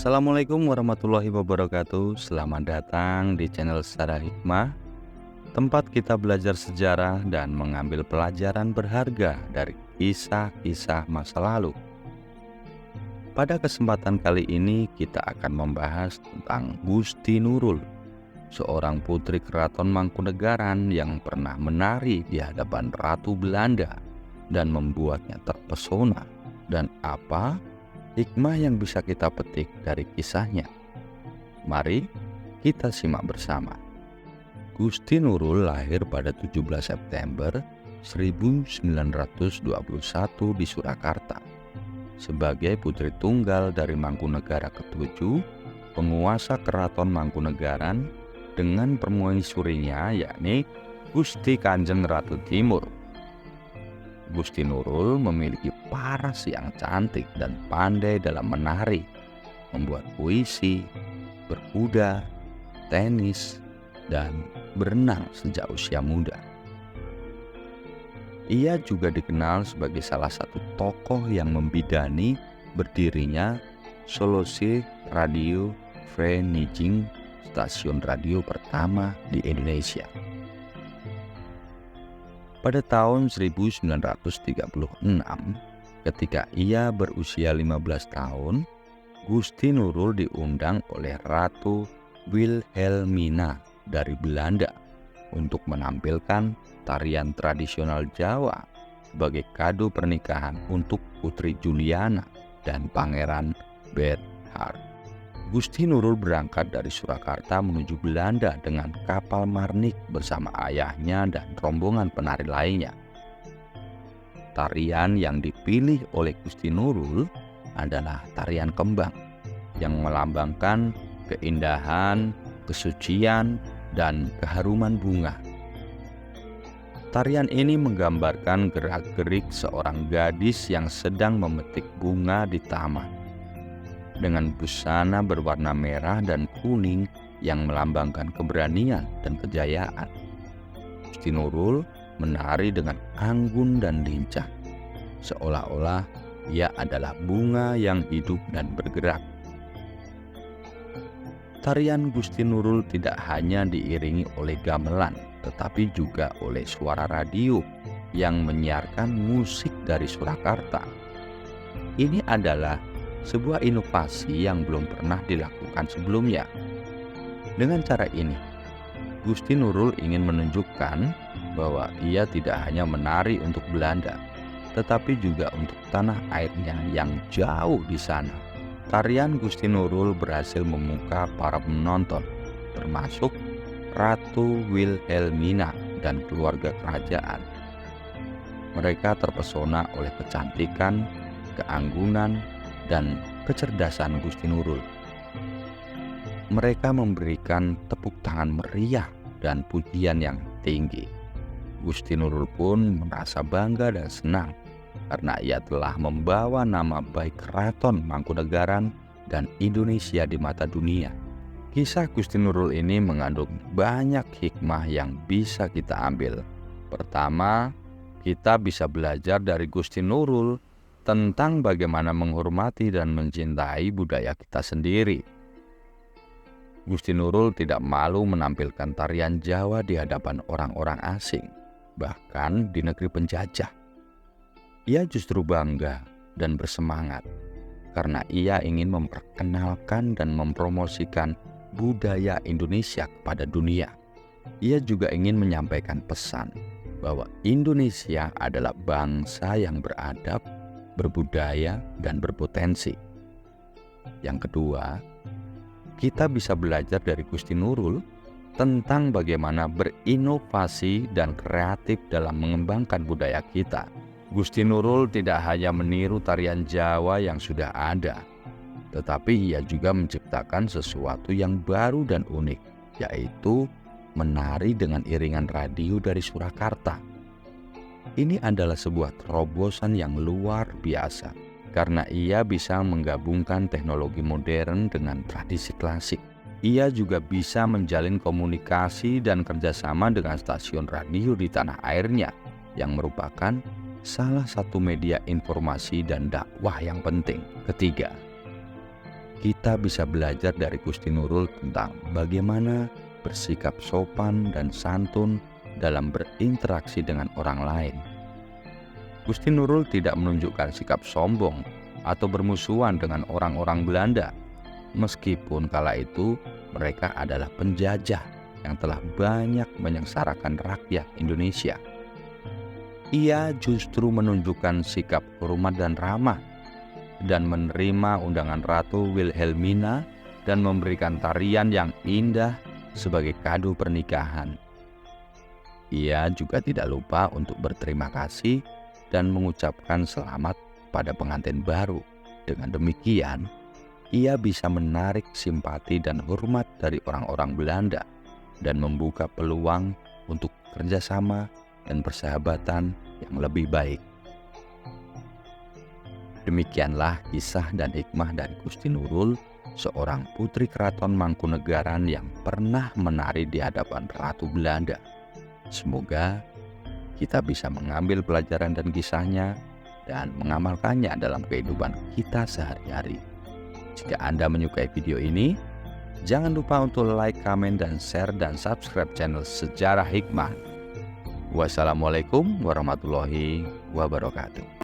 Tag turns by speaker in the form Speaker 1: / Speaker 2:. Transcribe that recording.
Speaker 1: Assalamualaikum warahmatullahi wabarakatuh. Selamat datang di channel Sejarah Hikmah, tempat kita belajar sejarah dan mengambil pelajaran berharga dari kisah-kisah masa lalu. Pada kesempatan kali ini kita akan membahas tentang Gusti Nurul, seorang putri keraton Mangkunegaran yang pernah menari di hadapan Ratu Belanda dan membuatnya terpesona. Dan apa hikmah yang bisa kita petik dari kisahnya? Mari kita simak bersama. Gusti Nurul lahir pada 17 September 1921 di Surakarta sebagai putri tunggal dari Mangkunegara ke-7, penguasa keraton Mangkunegaran, dengan permaisurinya yakni Gusti Kanjeng Ratu Timur. Gusti Nurul memiliki paras yang cantik dan pandai dalam menari, membuat puisi, berkuda, tenis, dan berenang sejak usia muda. Ia juga dikenal sebagai salah satu tokoh yang membidani berdirinya Solusi Radio Vereniging, stasiun radio pertama di Indonesia. Pada tahun 1936, ketika ia berusia 15 tahun, Gusti Nurul diundang oleh Ratu Wilhelmina dari Belanda untuk menampilkan tarian tradisional Jawa sebagai kado pernikahan untuk Putri Juliana dan Pangeran Bernhard. Gusti Nurul berangkat dari Surakarta menuju Belanda dengan kapal Marnik bersama ayahnya dan rombongan penari lainnya. Tarian yang dipilih oleh Gusti Nurul adalah tarian kembang yang melambangkan keindahan, kesucian, dan keharuman bunga. Tarian ini menggambarkan gerak-gerik seorang gadis yang sedang memetik bunga di taman, dengan busana berwarna merah dan kuning yang melambangkan keberanian dan kejayaan. Gusti Nurul menari dengan anggun dan lincah, seolah-olah ia adalah bunga yang hidup dan bergerak. Tarian Gusti Nurul tidak hanya diiringi oleh gamelan, tetapi juga oleh suara radio yang menyiarkan musik dari Surakarta. Ini adalah sebuah inovasi yang belum pernah dilakukan sebelumnya. Dengan cara ini, Gusti Nurul ingin menunjukkan bahwa ia tidak hanya menari untuk Belanda, tetapi juga untuk tanah airnya yang jauh di sana. Tarian Gusti Nurul berhasil memukau para penonton, termasuk Ratu Wilhelmina dan keluarga kerajaan. Mereka terpesona oleh kecantikan, keanggunan, dan kecerdasan Gusti Nurul. Mereka memberikan tepuk tangan meriah dan pujian yang tinggi. Gusti Nurul pun merasa bangga dan senang karena ia telah membawa nama baik Keraton Mangkunegaran dan Indonesia di mata dunia. Kisah Gusti Nurul ini mengandung banyak hikmah yang bisa kita ambil. Pertama, kita bisa belajar dari Gusti Nurul tentang bagaimana menghormati dan mencintai budaya kita sendiri. Gusti Nurul tidak malu menampilkan tarian Jawa di hadapan orang-orang asing, bahkan di negeri penjajah. Ia justru bangga dan bersemangat karena ia ingin memperkenalkan dan mempromosikan budaya Indonesia kepada dunia. Ia juga ingin menyampaikan pesan bahwa Indonesia adalah bangsa yang beradab, berbudaya, dan berpotensi. Yang kedua, kita bisa belajar dari Gusti Nurul tentang bagaimana berinovasi dan kreatif dalam mengembangkan budaya kita. Gusti Nurul tidak hanya meniru tarian Jawa yang sudah ada, tetapi ia juga menciptakan sesuatu yang baru dan unik, yaitu menari dengan iringan radio dari Surakarta. Ini adalah sebuah terobosan yang luar biasa, karena ia bisa menggabungkan teknologi modern dengan tradisi klasik. Ia juga bisa menjalin komunikasi dan kerjasama dengan stasiun radio di tanah airnya, yang merupakan salah satu media informasi dan dakwah yang penting. Ketiga, kita bisa belajar dari Gusti Nurul tentang bagaimana bersikap sopan dan santun dalam berinteraksi dengan orang lain. Gusti Nurul tidak menunjukkan sikap sombong atau bermusuhan dengan orang-orang Belanda, meskipun kala itu mereka adalah penjajah yang telah banyak menyengsarakan rakyat Indonesia. Ia justru menunjukkan sikap hormat dan ramah, dan menerima undangan Ratu Wilhelmina dan memberikan tarian yang indah sebagai kado pernikahan. Ia juga tidak lupa untuk berterima kasih dan mengucapkan selamat pada pengantin baru. Dengan demikian, ia bisa menarik simpati dan hormat dari orang-orang Belanda dan membuka peluang untuk kerjasama dan persahabatan yang lebih baik. Demikianlah kisah dan hikmah dari Gusti Nurul, seorang putri keraton Mangkunegaran yang pernah menari di hadapan Ratu Belanda. Semoga kita bisa mengambil pelajaran dan kisahnya dan mengamalkannya dalam kehidupan kita sehari-hari. Jika Anda menyukai video ini, jangan lupa untuk like, komen, dan share dan subscribe channel Sejarah Hikmah. Wassalamualaikum warahmatullahi wabarakatuh.